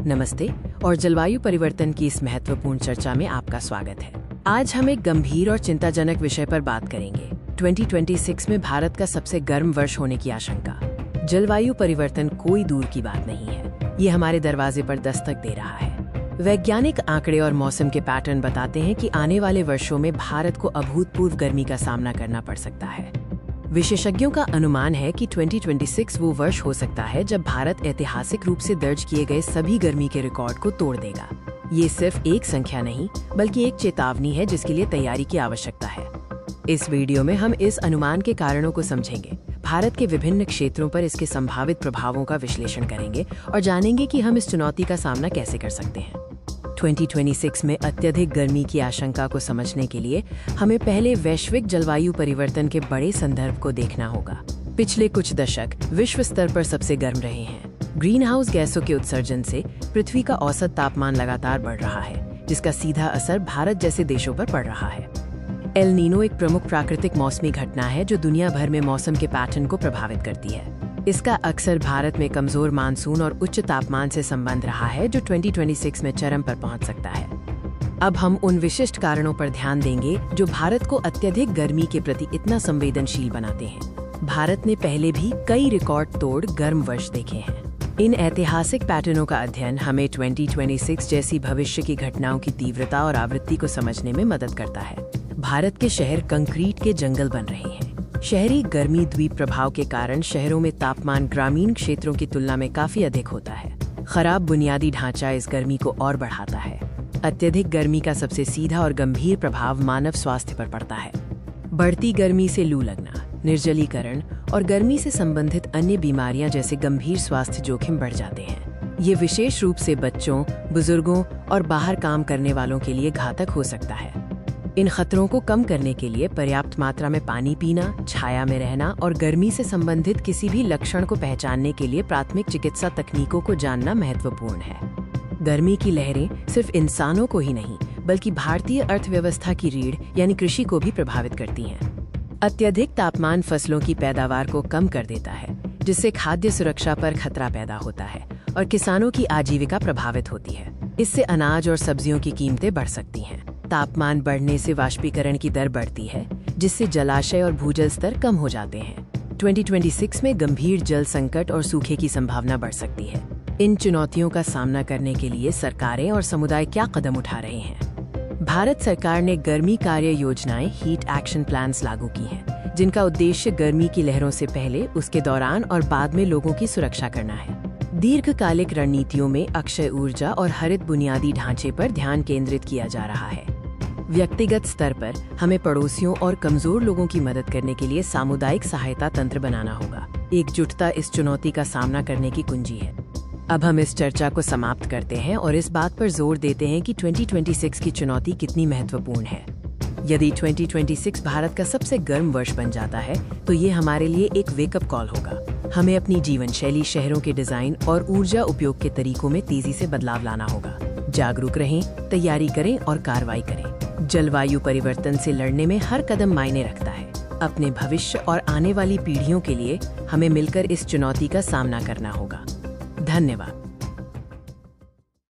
नमस्ते और जलवायु परिवर्तन की इस महत्वपूर्ण चर्चा में आपका स्वागत है। आज हम एक गंभीर और चिंताजनक विषय पर बात करेंगे। 2026 में भारत का सबसे गर्म वर्ष होने की आशंका। जलवायु परिवर्तन कोई दूर की बात नहीं है, ये हमारे दरवाजे पर दस्तक दे रहा है। वैज्ञानिक आंकड़े और मौसम के पैटर्न बताते हैं कि आने वाले वर्षों में भारत को अभूतपूर्व गर्मी का सामना करना पड़ सकता है। विशेषज्ञों का अनुमान है कि 2026 वो वर्ष हो सकता है जब भारत ऐतिहासिक रूप से दर्ज किए गए सभी गर्मी के रिकॉर्ड को तोड़ देगा। ये सिर्फ एक संख्या नहीं, बल्कि एक चेतावनी है जिसके लिए तैयारी की आवश्यकता है। इस वीडियो में हम इस अनुमान के कारणों को समझेंगे, भारत के विभिन्न क्षेत्रों पर इसके संभावित प्रभावों का विश्लेषण करेंगे और जानेंगे कि हम इस चुनौती का सामना कैसे कर सकते हैं। 2026 में अत्यधिक गर्मी की आशंका को समझने के लिए हमें पहले वैश्विक जलवायु परिवर्तन के बड़े संदर्भ को देखना होगा। पिछले कुछ दशक विश्व स्तर पर सबसे गर्म रहे हैं। ग्रीन हाउस गैसों के उत्सर्जन से पृथ्वी का औसत तापमान लगातार बढ़ रहा है, जिसका सीधा असर भारत जैसे देशों पर पड़ रहा है। एल नीनो एक प्रमुख प्राकृतिक मौसमी घटना है जो दुनिया भर में मौसम के पैटर्न को प्रभावित करती है। इसका अक्सर भारत में कमजोर मानसून और उच्च तापमान से संबंध रहा है, जो 2026 में चरम पर पहुंच सकता है। अब हम उन विशिष्ट कारणों पर ध्यान देंगे जो भारत को अत्यधिक गर्मी के प्रति इतना संवेदनशील बनाते हैं। भारत ने पहले भी कई रिकॉर्ड तोड़ गर्म वर्ष देखे हैं। इन ऐतिहासिक पैटर्नों का अध्ययन हमें 2026 जैसी भविष्य की घटनाओं की तीव्रता और आवृत्ति को समझने में मदद करता है। भारत के शहर कंक्रीट के जंगल बन रहे हैं। शहरी गर्मी द्वीप प्रभाव के कारण शहरों में तापमान ग्रामीण क्षेत्रों की तुलना में काफी अधिक होता है। खराब बुनियादी ढांचा इस गर्मी को और बढ़ाता है। अत्यधिक गर्मी का सबसे सीधा और गंभीर प्रभाव मानव स्वास्थ्य पर पड़ता है। बढ़ती गर्मी से लू लगना, निर्जलीकरण और गर्मी से संबंधित अन्य बीमारियां जैसे गंभीर स्वास्थ्य जोखिम बढ़ जाते हैं। ये विशेष रूप से बच्चों, बुजुर्गों और बाहर काम करने वालों के लिए घातक हो सकता है। इन खतरों को कम करने के लिए पर्याप्त मात्रा में पानी पीना, छाया में रहना और गर्मी से संबंधित किसी भी लक्षण को पहचानने के लिए प्राथमिक चिकित्सा तकनीकों को जानना महत्वपूर्ण है। गर्मी की लहरें सिर्फ इंसानों को ही नहीं, बल्कि भारतीय अर्थव्यवस्था की रीढ़ यानी कृषि को भी प्रभावित करती हैं। अत्यधिक तापमान फसलों की पैदावार को कम कर देता है, जिससे खाद्य सुरक्षा पर खतरा पैदा होता है और किसानों की आजीविका प्रभावित होती है। इससे अनाज और सब्जियों की कीमतें बढ़ सकती हैं। तापमान बढ़ने से वाष्पीकरण की दर बढ़ती है, जिससे जलाशय और भूजल स्तर कम हो जाते हैं। 2026 में गंभीर जल संकट और सूखे की संभावना बढ़ सकती है। इन चुनौतियों का सामना करने के लिए सरकारें और समुदाय क्या कदम उठा रहे हैं? भारत सरकार ने गर्मी कार्य योजनाएं हीट एक्शन प्लान्स लागू की हैं, जिनका उद्देश्य गर्मी की लहरों से पहले, उसके दौरान और बाद में लोगों की सुरक्षा करना है। दीर्घकालिक रणनीतियों में अक्षय ऊर्जा और हरित बुनियादी ढांचे पर ध्यान केंद्रित किया जा रहा है। व्यक्तिगत स्तर पर हमें पड़ोसियों और कमजोर लोगों की मदद करने के लिए सामुदायिक सहायता तंत्र बनाना होगा। एकजुटता इस चुनौती का सामना करने की कुंजी है। अब हम इस चर्चा को समाप्त करते हैं और इस बात पर जोर देते हैं कि 2026 की चुनौती कितनी महत्वपूर्ण है। यदि 2026 भारत का सबसे गर्म वर्ष बन जाता है, तो ये हमारे लिए एक वेकअप कॉल होगा। हमें अपनी जीवन शैली, शहरों के डिजाइन और ऊर्जा उपयोग के तरीकों में तेजी से बदलाव लाना होगा। जागरूक रहें, तैयारी करें और कार्रवाई करें। जलवायु परिवर्तन से लड़ने में हर कदम मायने रखता है। अपने भविष्य और आने वाली पीढ़ियों के लिए हमें मिलकर इस चुनौती का सामना करना होगा। धन्यवाद।